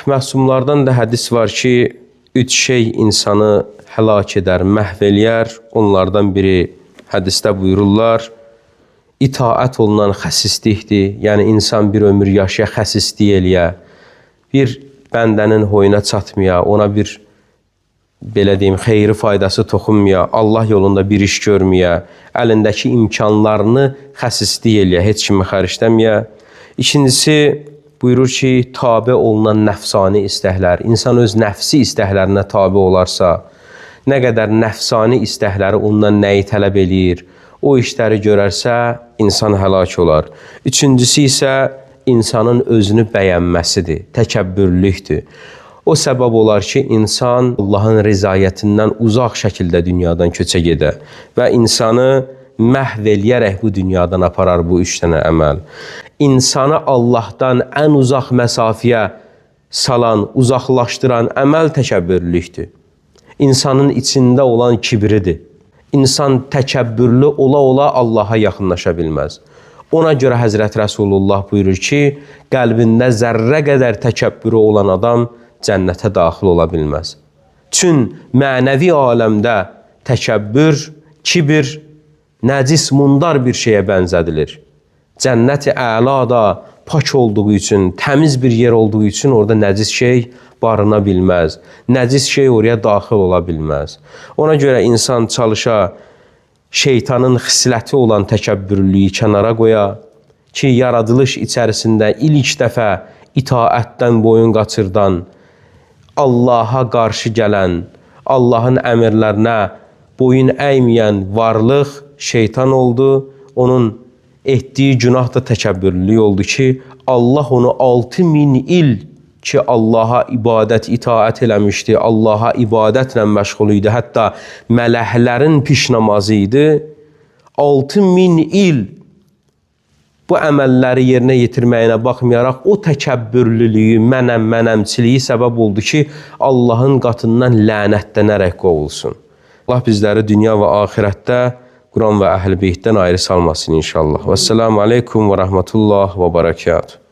Məsumlardan da hədis var ki, 3 şey insanı həlak edər, məhv eləyər. Onlardan biri hədisdə buyururlar, itaət olunan xəsislikdir. Yəni, insan bir ömür yaşaya, xəsislik eləyə, bir bəndənin hoyuna çatmaya, ona bir, belə deyim, xeyri faydası toxunmaya, Allah yolunda bir iş görməyə, əlindəki imkanlarını xəsislik eləyə, heç kimi xərcləməyə. İkincisi, buyurur ki, tabe olunan nəfsani istəklər, insan öz nəfsi istəklərinə tabe olarsa, nə qədər nəfsani istəkləri ondan nəyi tələb eləyir, o işləri görərsə, insan həlak olar. Üçüncüsü isə insanın özünü bəyənməsidir, təkəbbürlükdür. O səbəb olar ki, insan Allahın rizayətindən uzaq şəkildə dünyadan köçə gedə və insanı məhv eləyərək bu dünyadan aparar bu 3 dənə əməl. İnsanı Allahdan ən uzaq məsafəyə salan, uzaqlaşdıran əməl təkəbbürlükdür. İnsanın içində olan kibridir. İnsan təkəbbürlü ola-ola Allaha yaxınlaşa bilməz. Ona görə Həzrət Rəsulullah buyurur ki, qəlbində zərrə qədər təkəbbürü olan adam cənnətə daxil ola bilməz. Çün mənəvi aləmdə təkəbbür, kibir, nəcis, mundar bir şeyə bənzədilir. Cənnət-i əla da pak olduğu üçün, təmiz bir yer olduğu üçün orada nəcis şey barına bilməz. Nəcis şey oraya daxil ola bilməz. Ona görə insan çalışa şeytanın xisləti olan təkəbbürlüyü kənara qoya ki, yaradılış içərisində ilk dəfə itaətdən boyun qaçırdan, Allaha qarşı gələn, Allahın əmrlərinə boyun əyməyən varlıq şeytan oldu. Onun etdiyi günah da təkəbbürlülük oldu ki, Allah onu 6000 il ki, Allaha ibadət, itaət eləmişdi, Allaha ibadətlə məşğul idi, hətta mələklərin piş namazı idi. 6000 il bu əməlləri yerinə yetirməyinə baxmayaraq, o təkəbbürlülüyü, mənəmçiliyi səbəb oldu ki, Allahın qatından lənətlənərək qovulsun. Allah bizləri dünya və axirətdə Quran və Əhl-i Beytdən ayrı salmasın inşallah. Vəssalamu aleykum və rəhmətullah və bərəkatuhu.